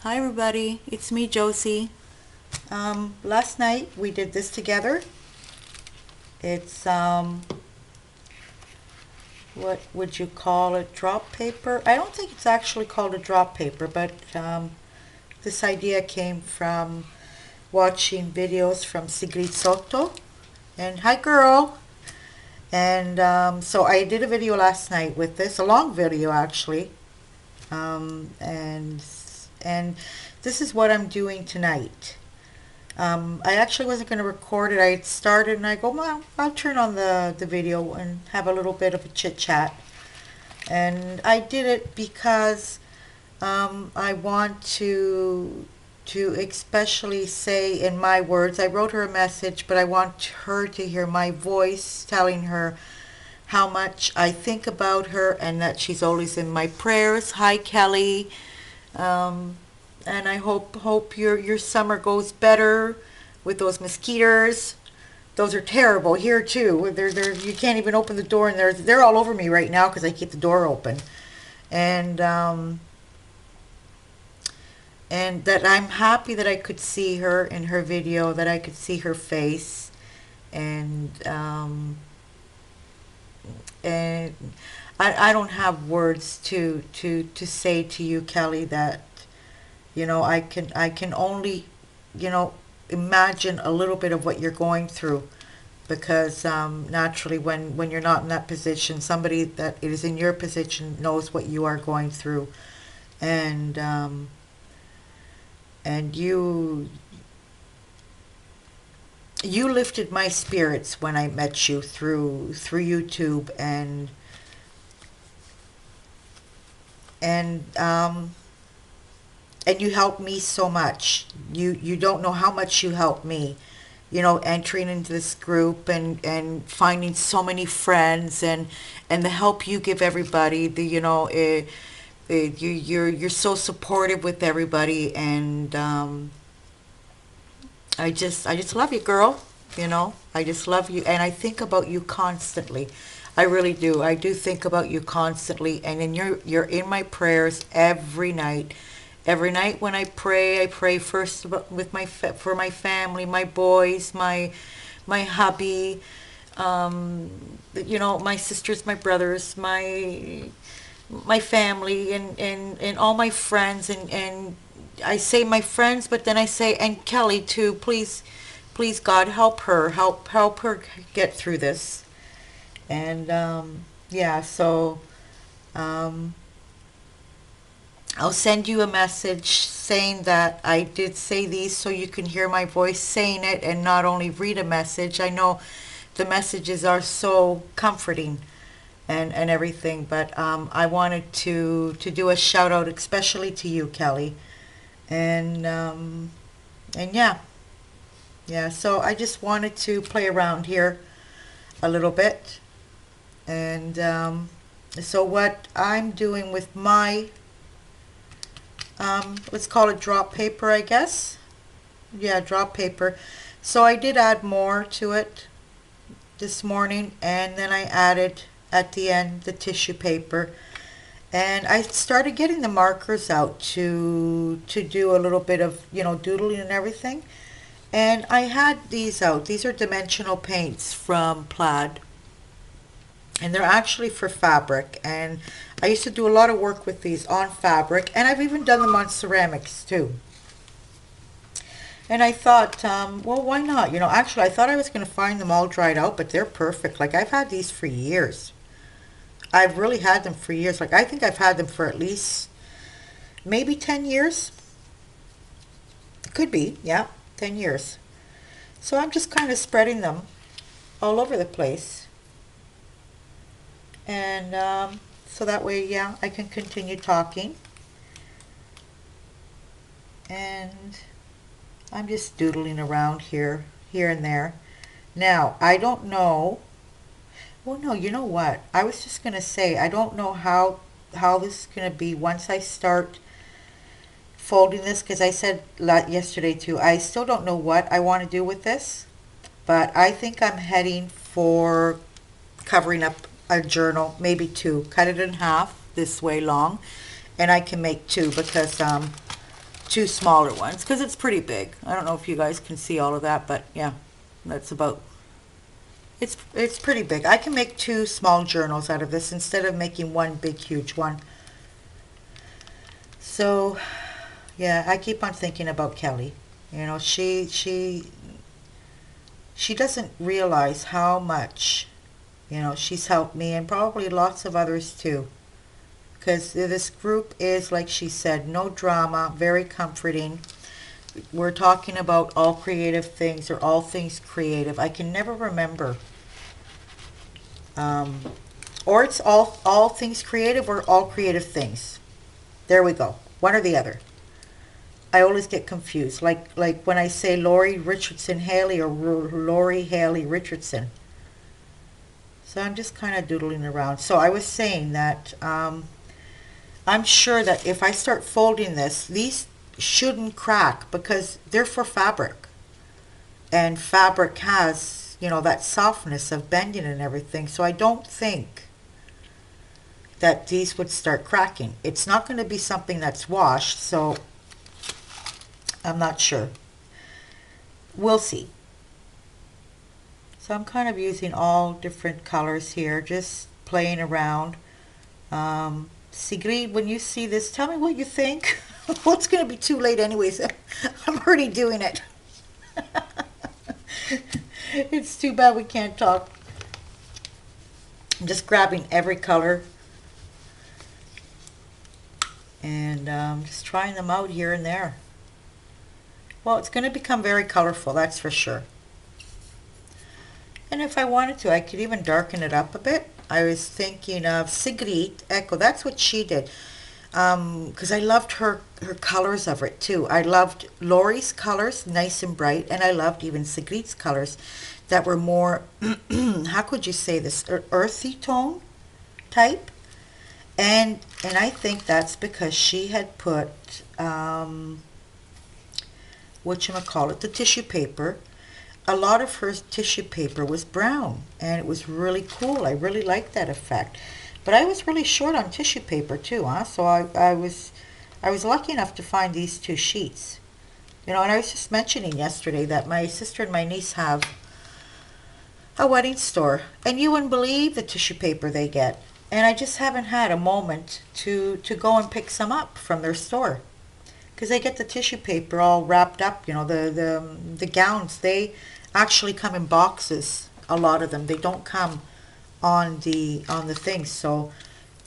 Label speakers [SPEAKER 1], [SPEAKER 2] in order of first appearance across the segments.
[SPEAKER 1] Hi everybody, it's me Josie. Last night we did this together. It's what would you call it? Drop paper? I don't think it's actually called a drop paper, but this idea came from watching videos from Sigrid Soto. And hi girl! And so I did a video last night with this, a long video actually. And this is what I'm doing tonight. I actually wasn't going to record it. I had started and I go, well, I'll turn on the video and have a little bit of a chit chat. And I did it because I want to especially say in my words, I wrote her a message, but I want her to hear my voice telling her how much I think about her and that she's always in my prayers. Hi Kelly. And I hope your summer goes better with those mosquitoes. Those are terrible here too. They're you can't even open the door, and they're all over me right now because I keep the door open. And that I'm happy that I could see her in her video, that I could see her face, and I don't have words to say to you, Kelly, that I can only imagine a little bit of what you're going through, because naturally when you're not in that position, somebody that is in your position knows what you are going through, and you lifted my spirits when I met you through YouTube, and and you helped me so much. You don't know how much you helped me, entering into this group and finding so many friends, and the help you give everybody. You're so supportive with everybody, and I just love you, girl. I just love you, and I think about you constantly. I really do. I do think about you constantly, and then you're in my prayers every night. Every night when I pray first with for my family, my boys, my hubby, my sisters, my brothers, my family, and all my friends, and I say my friends, but then I say, and Kelly too. Please God, help her get through this. And yeah, so um, I'll send you a message saying that I did say these so you can hear my voice saying it and not only read a message. I know the messages are so comforting and everything, but I wanted to do a shout out especially to you, Kelly. And yeah, yeah, so I just wanted to play around here a little bit. And so what I'm doing with my let's call it drop paper, I guess. Yeah, drop paper. So I did add more to it this morning, and then I added at the end the tissue paper, and I started getting the markers out to do a little bit of doodling and everything. And I had these out. These are dimensional paints from Plaid, and they're actually for fabric, and I used to do a lot of work with these on fabric, and I've even done them on ceramics too. And I thought, well, why not? Actually, I thought I was going to find them all dried out, but they're perfect. Like, I've had these for years. I've really had them for years. Like, I think I've had them for at least maybe 10 years. Could be, yeah, 10 years. So I'm just kind of spreading them all over the place. And so that way, yeah, I can continue talking. And I'm just doodling around here and there. Now, I don't know. Well, no, you know what? I was just going to say, I don't know how this is going to be once I start folding this, because I said yesterday too, I still don't know what I want to do with this, but I think I'm heading for covering up a journal, maybe two. Cut it in half this way long, and I can make two, because two smaller ones because it's pretty big. I don't know if you guys can see all of that, but yeah, that's about, it's pretty big. I can make two small journals out of this instead of making one big huge one. So yeah, I keep on thinking about Kelly. You know, she doesn't realize how much, you know, she's helped me and probably lots of others too. Because this group is, like she said, no drama, very comforting. We're talking about all creative things or all things creative. I can never remember. Um, or it's all things creative or all creative things. There we go. One or the other. I always get confused. Like when I say Lori Richardson Haley or Lori Haley Richardson. So I'm just kind of doodling around. So I was saying that I'm sure that if I start folding this, these shouldn't crack because they're for fabric. And fabric has, you know, that softness of bending and everything. So I don't think that these would start cracking. It's not going to be something that's washed, so I'm not sure. We'll see. So I'm kind of using all different colors here, just playing around. Sigrid, when you see this, tell me what you think. Well, it's going to be too late anyways. I'm already doing it. It's too bad we can't talk. I'm just grabbing every color and just trying them out here and there. Well, it's going to become very colorful, that's for sure. And if I wanted to, I could even darken it up a bit. I was thinking of Sigrid Echo. That's what she did. Because I loved her colors of it too. I loved Lori's colors, nice and bright, and I loved even Sigrid's colors that were more, how could you say this, earthy tone type. And I think that's because she had put, whatchamacallit, the tissue paper. A lot of her tissue paper was brown, and it was really cool. I really liked that effect. But I was really short on tissue paper too, huh? So I was lucky enough to find these two sheets. You know, and I was just mentioning yesterday that my sister and my niece have a wedding store, and you wouldn't believe the tissue paper they get. And I just haven't had a moment to go and pick some up from their store. Because they get the tissue paper all wrapped up, you know, the gowns, they actually come in boxes, a lot of them. They don't come on the thing, so,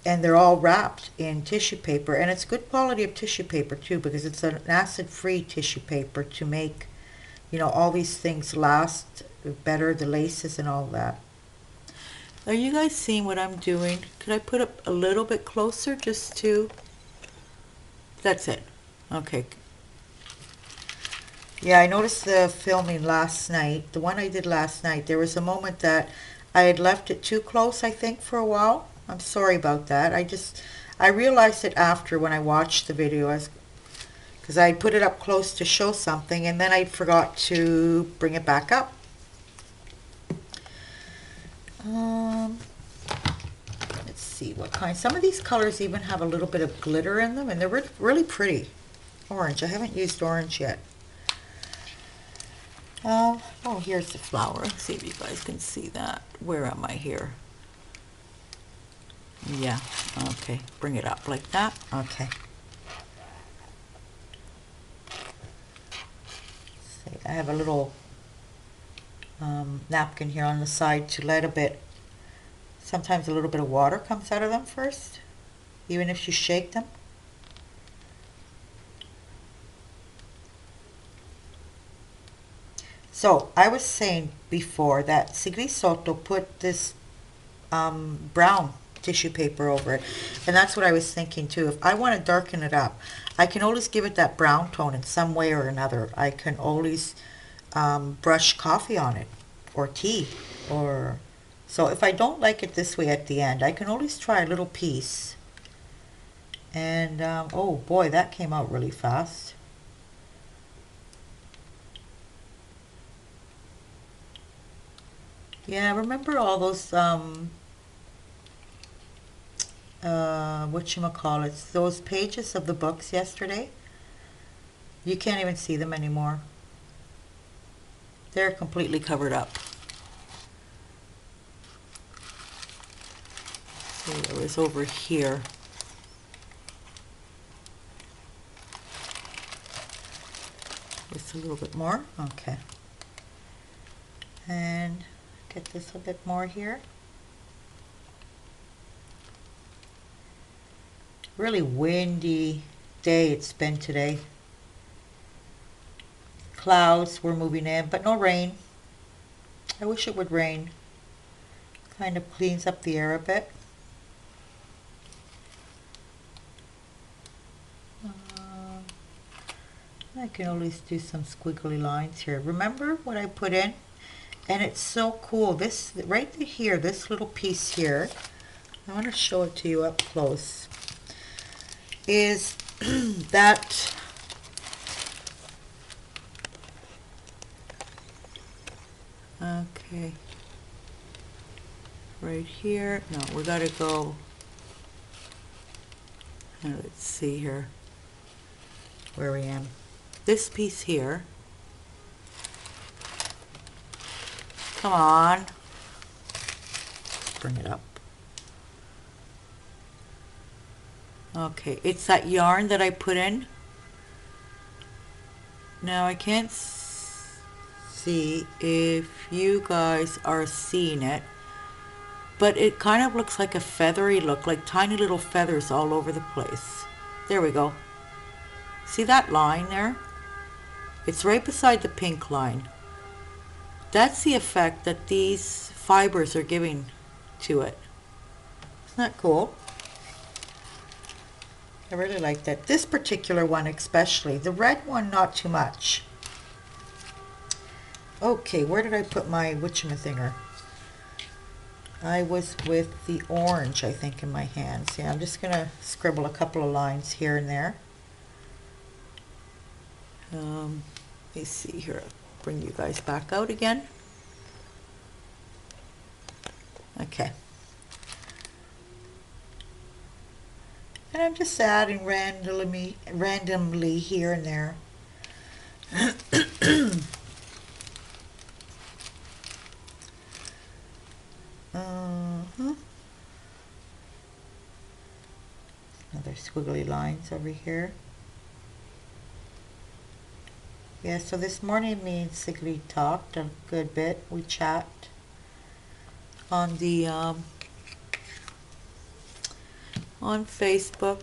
[SPEAKER 1] and they're all wrapped in tissue paper, and it's good quality of tissue paper too, because it's an acid-free tissue paper to make, you know, all these things last better, the laces and all that. Are you guys seeing what I'm doing? Could I put it a little bit closer just to, that's it. Okay. Yeah, I noticed the filming last night, the one I did last night, there was a moment that I had left it too close, I think, for a while. I'm sorry about that. I realized it after when I watched the video, because I put it up close to show something, and then I forgot to bring it back up. Let's see what kind. Some of these colors even have a little bit of glitter in them, and they're really pretty. Orange. I haven't used orange yet. Oh, here's the flower. Let's see if you guys can see that. Where am I here? Yeah, okay. Bring it up like that. Okay. See, I have a little napkin here on the side to let a bit, sometimes a little bit of water comes out of them first, even if you shake them. So I was saying before that Sigrid Soto put this brown tissue paper over it, and that's what I was thinking too. If I want to darken it up, I can always give it that brown tone in some way or another. I can always brush coffee on it, or tea, or so if I don't like it this way at the end, I can always try a little piece. And oh boy, that came out really fast. Yeah, remember all those whatchamacallits, those pages of the books yesterday? You can't even see them anymore. They're completely covered up. See, it was over here. Just a little bit more. Okay. And get this a bit more here. Really windy day it's been today. Clouds were moving in, but no rain. I wish it would rain. Kind of cleans up the air a bit. I can always do some squiggly lines here. Remember what I put in? And it's so cool. This right here, this little piece here, I want to show it to you up close, is that okay, right here. No, we got to go, let's see here where I am. This piece here, come on, bring it up. Okay, it's that yarn that I put in. Now I can't see if you guys are seeing it, but it kind of looks like a feathery look, like tiny little feathers all over the place. There we go. See that line there? It's right beside the pink line. That's the effect that these fibers are giving to it. Isn't that cool? I really like that. This particular one especially. The red one, not too much. Okay, where did I put my whatchamathinger? I was with the orange, I think, in my hands. Yeah, I'm just going to scribble a couple of lines here and there. Let me see here. Bring you guys back out again. Okay. And I'm just adding randomly here and there. Another squiggly lines over here. Yeah, so this morning me and Sigrid talked a good bit. We chat on the on Facebook,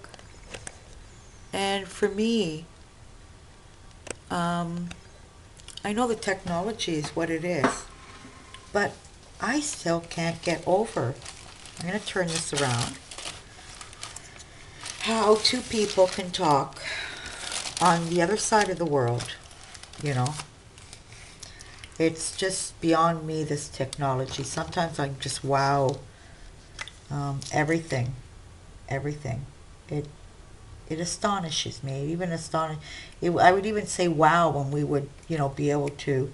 [SPEAKER 1] and for me, I know the technology is what it is, but I still can't get over. I'm going to turn this around. How two people can talk on the other side of the world, you know. It's just beyond me, this technology. Sometimes I'm just wow. Everything. It astonishes me. It even I would even say wow when we would, you know, be able to,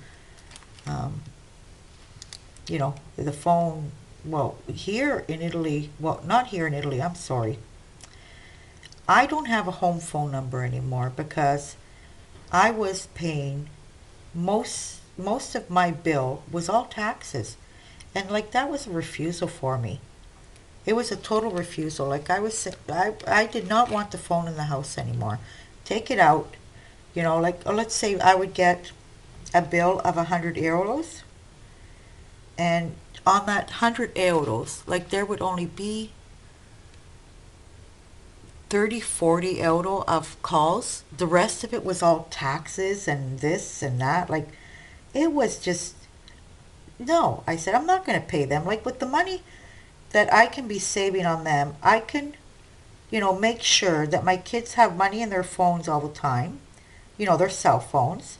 [SPEAKER 1] you know, the phone. Well, here in Italy, well, not here in Italy. I'm sorry. I don't have a home phone number anymore because I was paying most of my bill was all taxes, and like that was a refusal for me. It was a total refusal. Like I did not want the phone in the house anymore. Take it out. You know, like let's say I would get a bill of 100 euros, and on that 100 euros, like there would only be 30, 40 euro of calls. The rest of it was all taxes and this and that. Like, it was just, no. I said, I'm not going to pay them. Like, with the money that I can be saving on them, I can, you know, make sure that my kids have money in their phones all the time. You know, their cell phones.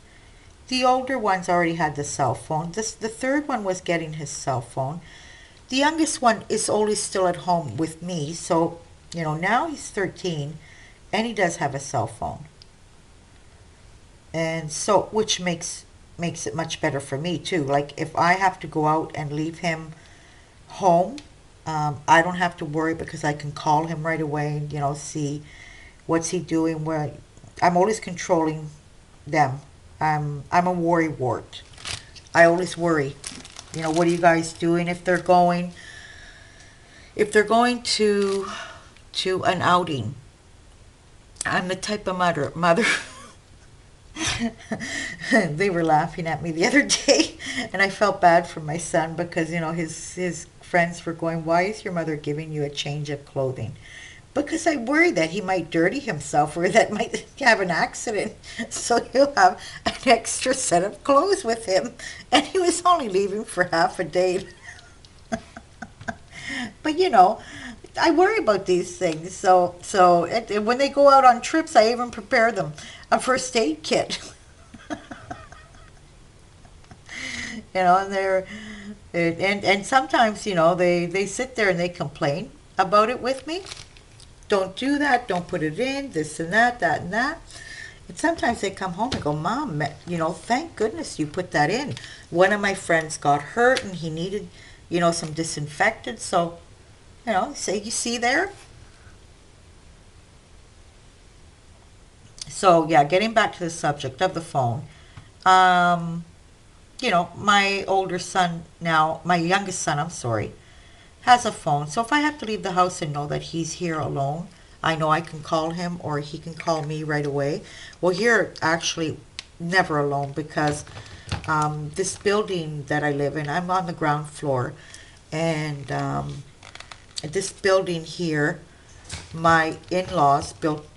[SPEAKER 1] The older ones already had the cell phone. The third one was getting his cell phone. The youngest one is always still at home with me, so you know, now he's 13 and he does have a cell phone. And so, which makes it much better for me too. Like if I have to go out and leave him home, I don't have to worry because I can call him right away and, you know, see what's he doing, where I'm always controlling, them. I'm a worry wart. I always worry. You know, what are you guys doing if they're going to an outing? I'm the type of mother. They were laughing at me the other day, and I felt bad for my son because, you know, his friends were going, "Why is your mother giving you a change of clothing?" Because I worry that he might dirty himself or that might have an accident. So he'll have an extra set of clothes with him. And he was only leaving for half a day. But you know, I worry about these things. When they go out on trips, I even prepare them a first aid kit. You know, and sometimes, you know, they sit there and they complain about it with me. Don't do that, don't put it in, this and that and that. And sometimes they come home and go, "Mom, you know, thank goodness you put that in. One of my friends got hurt and he needed, you know, some disinfectant." So, you know, say, you see there? So, yeah, getting back to the subject of the phone. Um, you know, my older son now, my youngest son, I'm sorry, has a phone. So if I have to leave the house and know that he's here alone, I know I can call him or he can call me right away. Well, here actually never alone because this building that I live in, I'm on the ground floor, and this building here, my in-laws built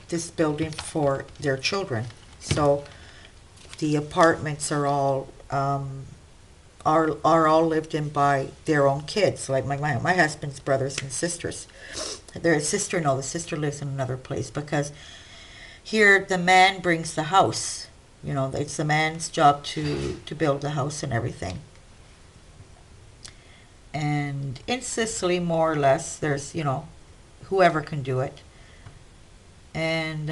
[SPEAKER 1] this building for their children. So the apartments are all lived in by their own kids, like my husband's brothers and sisters. Their sister, no, the sister lives in another place because here the man brings the house. You know, it's the man's job to build the house and everything. And in Sicily, more or less, there's, you know, whoever can do it. And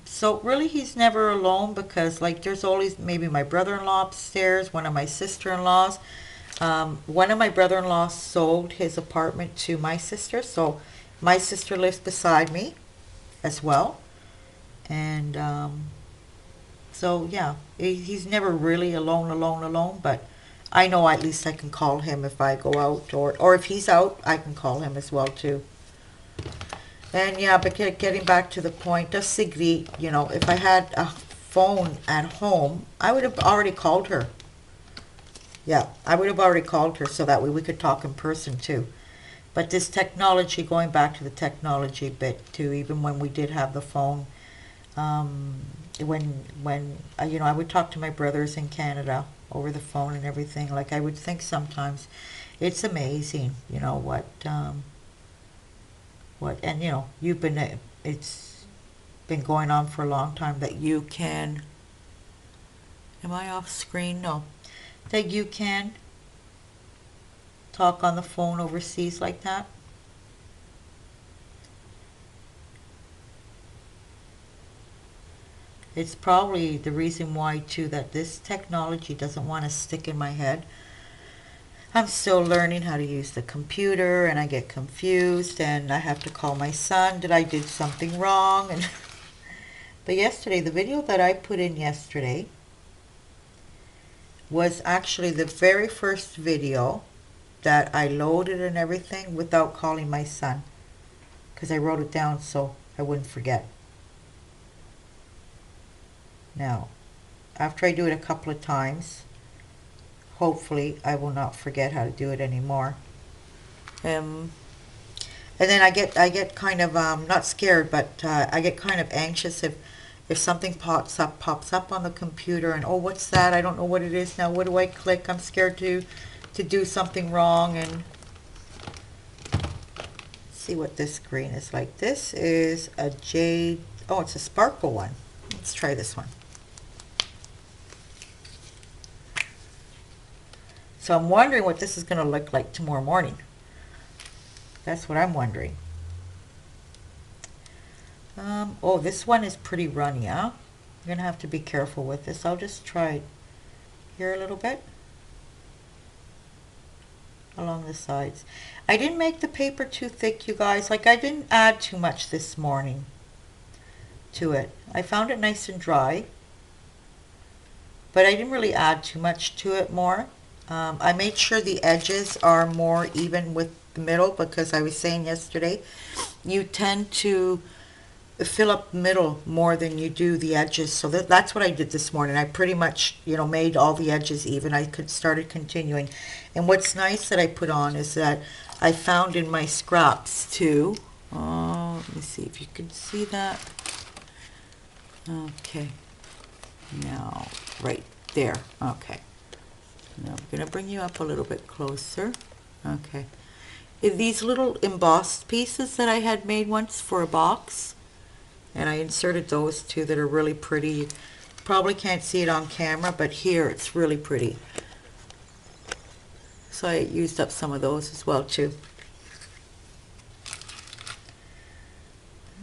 [SPEAKER 1] so really he's never alone because, like, there's always maybe my brother-in-law upstairs, one of my sister-in-laws. One of my brother-in-laws sold his apartment to my sister, so my sister lives beside me as well. And so, yeah, he's never really alone, but I know at least I can call him if I go out, or if he's out, I can call him as well, too. And yeah, but getting back to the point, just Sigrid, you know, if I had a phone at home, I would have already called her. Yeah, I would have already called her so that way we could talk in person too. But this technology, going back to the technology bit too, even when we did have the phone, um, when you know, I would talk to my brothers in Canada over the phone and everything. Like, I would think sometimes it's amazing, you know, and you know, it's been going on for a long time that you can, am I off screen? No. That you can talk on the phone overseas like that. It's probably the reason why too that this technology doesn't want to stick in my head. I'm still learning how to use the computer and I get confused and I have to call my son that I did something wrong. And but yesterday, the video that I put in yesterday was actually the very first video that I loaded and everything without calling my son, because I wrote it down so I wouldn't forget. Now, after I do it a couple of times, hopefully I will not forget how to do it anymore. And then I get kind of not scared, but I get kind of anxious if something pops up on the computer and, oh, what's that? I don't know what it is now. What do I click? I'm scared to do something wrong. And see what this screen is like. This is a jade. Oh, it's a sparkle one. Let's try this one. So I'm wondering what this is going to look like tomorrow morning. That's what I'm wondering. Oh, this one is pretty runny, huh? I'm going to have to be careful with this. I'll just try it here a little bit along the sides. I didn't make the paper too thick, you guys. Like, I didn't add too much this morning to it. I found it nice and dry. but I didn't really add too much to it more. I made sure the edges are more even with the middle, because I was saying yesterday, you tend to fill up the middle more than you do the edges. So that's what I did this morning. I pretty much, made all the edges even. I started continuing. And what's nice that I put on is that I found in my scraps too. Oh, let me see if you can see that. Okay. Now, right there. Okay. Now I'm going to bring you up a little bit closer. Okay. These little embossed pieces that I had made once for a box, and I inserted those two that are really pretty. You probably can't see it on camera, but here it's really pretty. So I used up some of those as well too.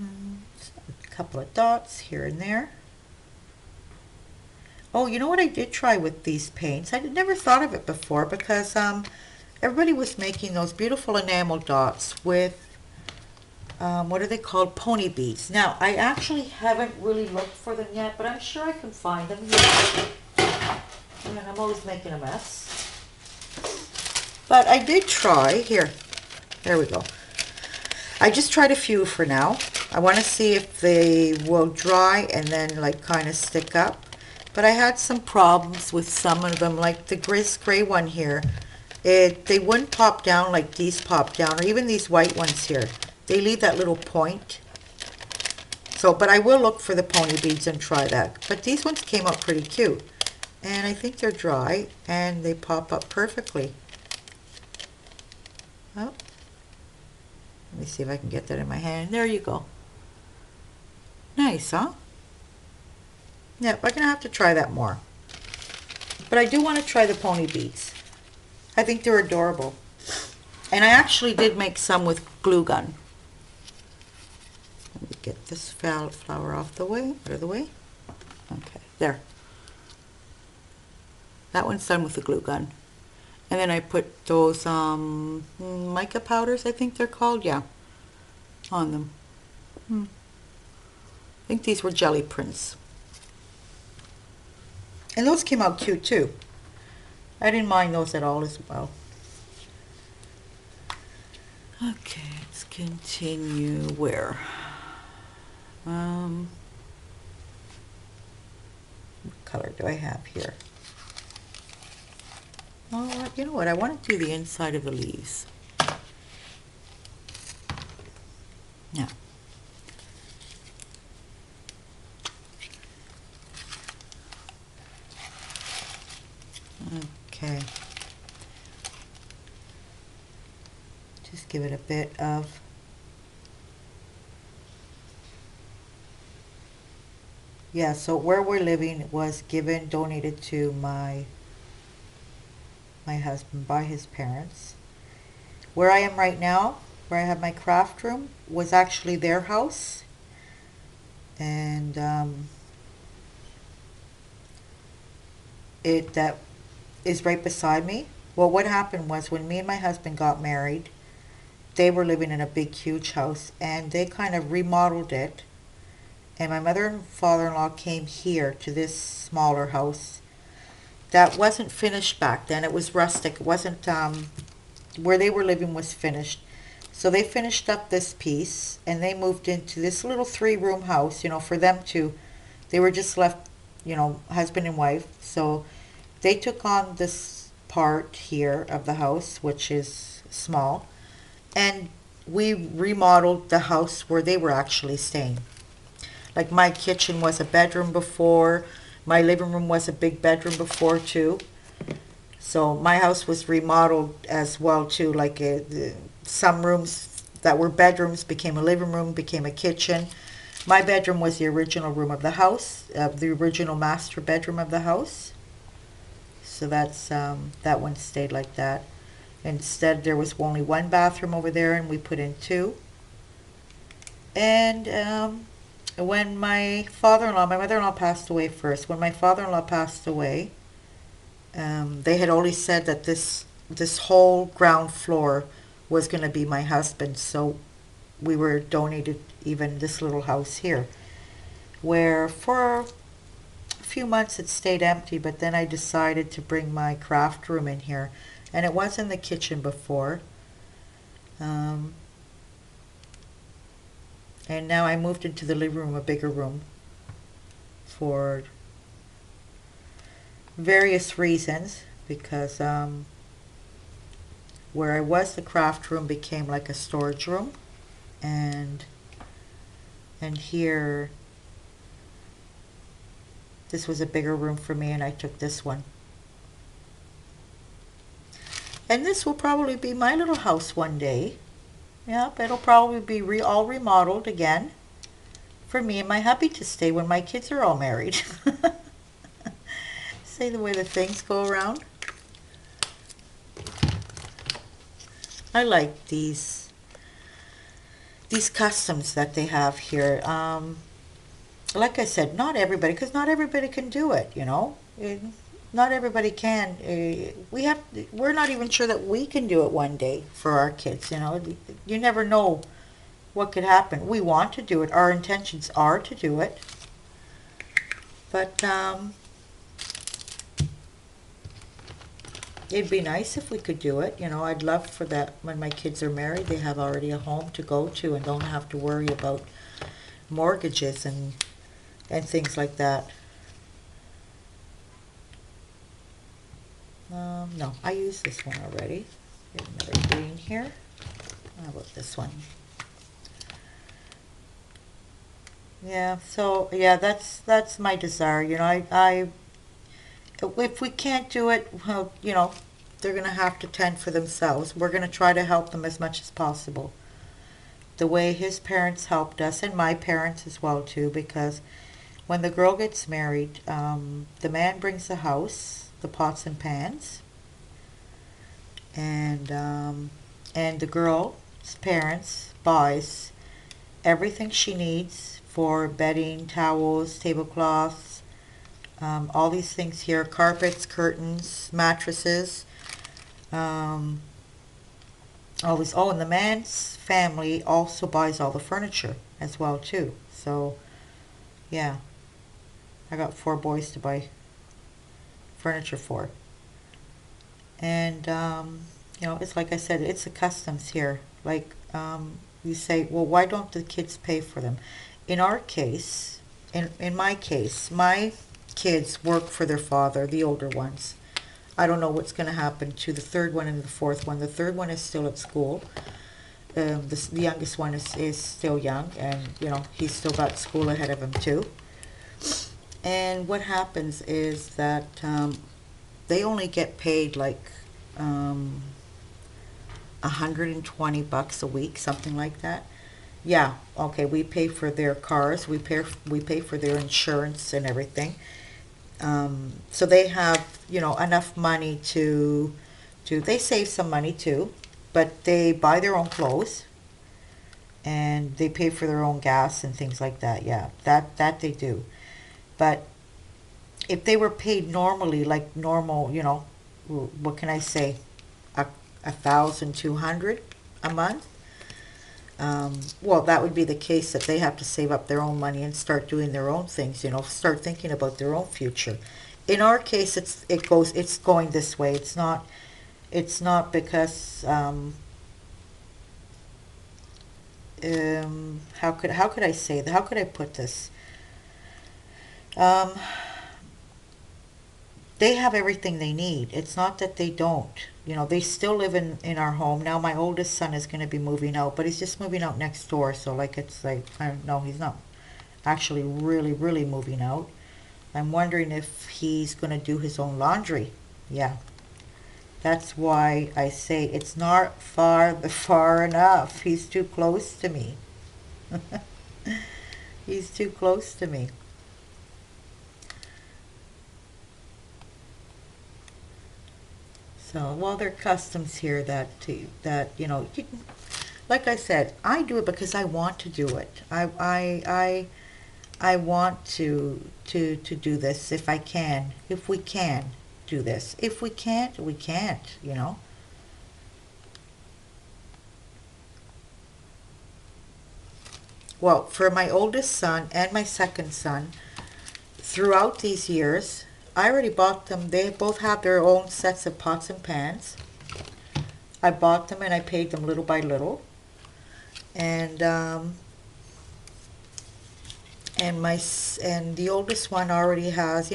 [SPEAKER 1] A couple of dots here and there. Oh, you know what I did try with these paints? I never thought of it before, because everybody was making those beautiful enamel dots with, what are they called? Pony beads. Now, I actually haven't really looked for them yet, but I'm sure I can find them here. And I'm always making a mess. But I did try, here, there we go. I just tried a few for now. I want to see if they will dry and then like kind of stick up. But I had some problems with some of them, like the gray one here. They wouldn't pop down like these pop down, or even these white ones here. They leave that little point. So, but I will look for the pony beads and try that. But these ones came out pretty cute. And I think they're dry, and they pop up perfectly. Oh. Let me see if I can get that in my hand. There you go. Nice, huh? Yeah, I'm going to have to try that more. But I do want to try the pony beads. I think they're adorable. And I actually did make some with glue gun. Let me get this flower off the way, out of the way. Okay, there. That one's done with the glue gun. And then I put those mica powders, I think they're called, yeah, on them. I think these were jelly prints. And those came out cute too. I didn't mind those at all as well. Okay, let's continue where? What color do I have here? Oh, you know what? I want to do the inside of the leaves. Yeah. Okay. Just give it a bit of so where we're living was donated to my husband by his parents. Where I am right now, where I have my craft room, was actually their house. And that is right beside me. Well, what happened was when me and my husband got married, they were living in a big, huge house, and they kind of remodeled it. And my mother and father-in-law came here to this smaller house that wasn't finished back then. It was rustic. It wasn't, where they were living was finished. So they finished up this piece, and they moved into this little 3-room house, for them to, they were just left, husband and wife. So they took on this part here of the house, which is small, and we remodeled the house where they were actually staying. Like my kitchen was a bedroom before, my living room was a big bedroom before too. So my house was remodeled as well too, like some rooms that were bedrooms became a living room, became a kitchen. My bedroom was the original room of the house, the original master bedroom of the house. So that's that one stayed like that. Instead, there was only one bathroom over there, and we put in 2. And when my mother-in-law passed away first. When my father-in-law passed away, they had always said that this whole ground floor was going to be my husband's. So we were donated even this little house here, where for few months it stayed empty, but then I decided to bring my craft room in here. And it was in the kitchen before. Um, and now I moved into the living room, a bigger room, for various reasons. Because where I was, the craft room became like a storage room. And here, this was a bigger room for me, and I took this one. And this will probably be my little house one day. Yep, it'll probably be all remodeled again for me and my hubby to stay when my kids are all married. See the way the things go around? I like these customs that they have here. Like I said, not everybody, because not everybody can do it, you know. Not everybody can. We're not even sure that we can do it one day for our kids, you know. You never know what could happen. We want to do it. Our intentions are to do it. But it'd be nice if we could do it. You know, I'd love for that when my kids are married, they have already a home to go to and don't have to worry about mortgages and things like that. No, I used this one already. Here's another green here. How about this one? Yeah, so yeah, that's my desire. You know, I if we can't do it, well, you know, they're gonna have to tend for themselves. We're gonna try to help them as much as possible. The way his parents helped us, and my parents as well too, because when the girl gets married, the man brings the house, the pots and pans, and the girl's parents buys everything she needs for bedding, towels, tablecloths, all these things here, carpets, curtains, mattresses, all these. Oh, and the man's family also buys all the furniture as well too. So, yeah, I got 4 boys to buy furniture for. And, you know, it's like I said, it's the customs here. Like, you say, well, why don't the kids pay for them? In our case, in my case, my kids work for their father, the older ones. I don't know what's going to happen to the third one and the fourth one. The third one is still at school. The youngest one is still young, and, you know, he's still got school ahead of him too. And what happens is that they only get paid like $120 a week, something like that. Yeah, okay, we pay for their cars, we pay for their insurance and everything. So they have, you know, enough money to they save some money too, but they buy their own clothes and they pay for their own gas and things like that. Yeah, that they do. But if they were paid normally, like normal, you know, what can I say, 1,200 a month. Well, that would be the case that they have to save up their own money and start doing their own things. You know, start thinking about their own future. In our case, it's going this way. It's not because how could I say that? How could I put this? Um, they have everything they need. It's not that they don't. You know, they still live in our home. Now my oldest son is going to be moving out, but he's just moving out next door. So like it's like, no, he's not actually really moving out. I'm wondering if he's going to do his own laundry. Yeah, that's why I say it's not far enough. He's too close to me. He's too close to me. So, well, there are customs here that you know, like I said, I do it because I want to do it. I want to do this if I can, if we can do this. If we can't, we can't, you know. Well, for my oldest son and my second son, throughout these years, I already bought them. They both have their own sets of pots and pans. I bought them and I paid them little by little. And and the oldest one already has,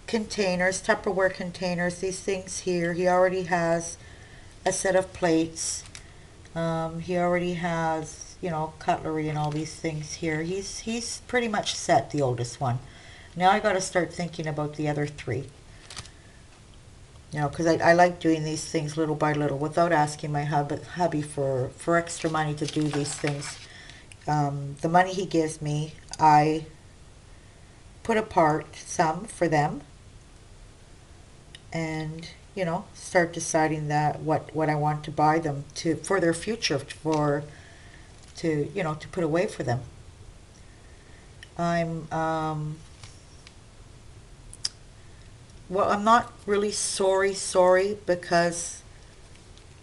[SPEAKER 1] containers, Tupperware containers, these things here. He already has a set of plates. He already has, cutlery and all these things here. He's pretty much set, the oldest one. Now I got to start thinking about the other three. Because I like doing these things little by little without asking my hubby for extra money to do these things. The money he gives me, I put apart some for them, and start deciding that what I want to buy them for their future, to put away for them. I'm not really sorry because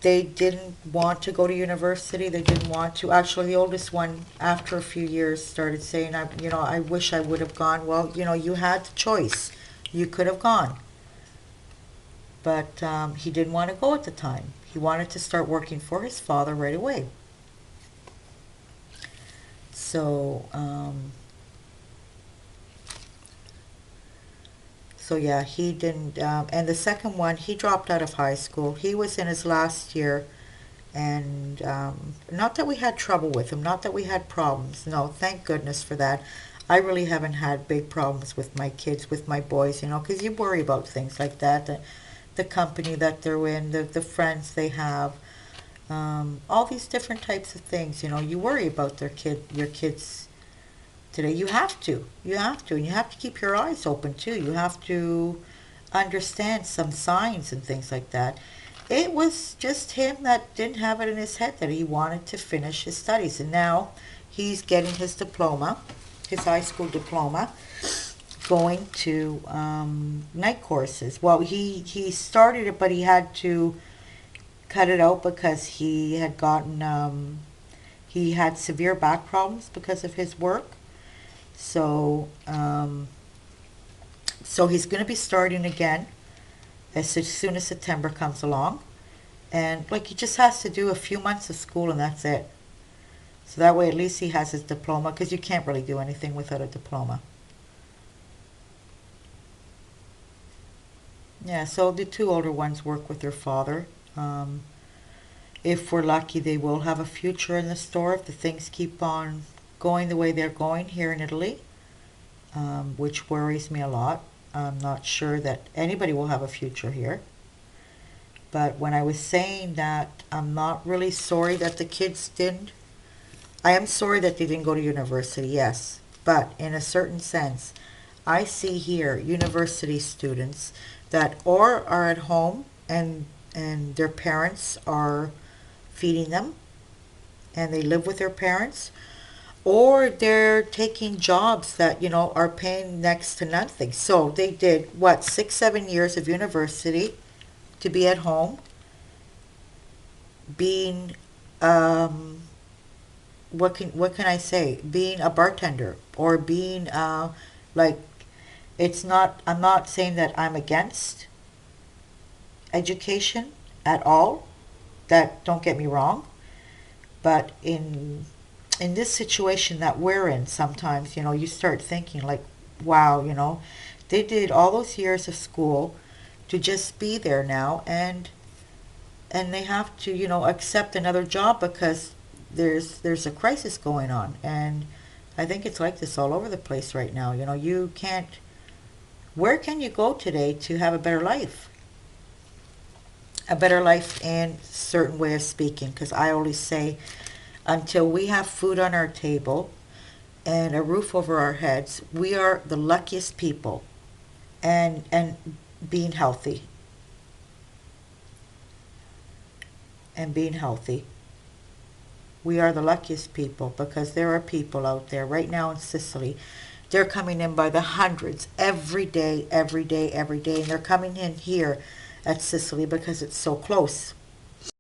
[SPEAKER 1] they didn't want to go to university. They didn't want to. Actually, the oldest one, after a few years, started saying, I wish I would have gone. Well, you had the choice. You could have gone. But he didn't want to go at the time. He wanted to start working for his father right away. So, yeah, he didn't. And the second one, he dropped out of high school. He was in his last year, and not that we had trouble with him, not that we had problems. No, thank goodness for that. I really haven't had big problems with my kids, with my boys, because you worry about things like that. The company that they're in, the friends they have, all these different types of things. You worry about your kids today. You have to, and you have to keep your eyes open too. You have to understand some signs and things like that. It was just him that didn't have it in his head that he wanted to finish his studies, and now he's getting his diploma, his high school diploma, going to night courses. Well, he started it, but he had to cut it out because he had severe back problems because of his work. So he's going to be starting again as soon as September comes along, and he just has to do a few months of school and that's it. So that way at least he has his diploma, because you can't really do anything without a diploma. Yeah, so the two older ones work with their father. If we're lucky, they will have a future in the store if the things keep on going the way they're going here in Italy, which worries me a lot. I'm not sure that anybody will have a future here. But when I was saying that I'm not really sorry that the kids didn't, I am sorry that they didn't go to university, yes. But in a certain sense, I see here university students that or are at home and their parents are feeding them and they live with their parents, or they're taking jobs that are paying next to nothing. So they did 6-7 years of university to be at home being what can I say, being a bartender, or being like it's not, I'm not saying that I'm against education at all, that, don't get me wrong, but in this situation that we're in, sometimes you start thinking wow, they did all those years of school to just be there now, and they have to accept another job because there's a crisis going on. And I think it's like this all over the place right now. You can't, where can you go today to have a better life? A better life in certain way of speaking, because I always say, until we have food on our table and a roof over our heads, we are the luckiest people. And being healthy. And being healthy. We are the luckiest people, because there are people out there right now in Sicily. They're coming in by the hundreds every day, and they're coming in here at Sicily because it's so close.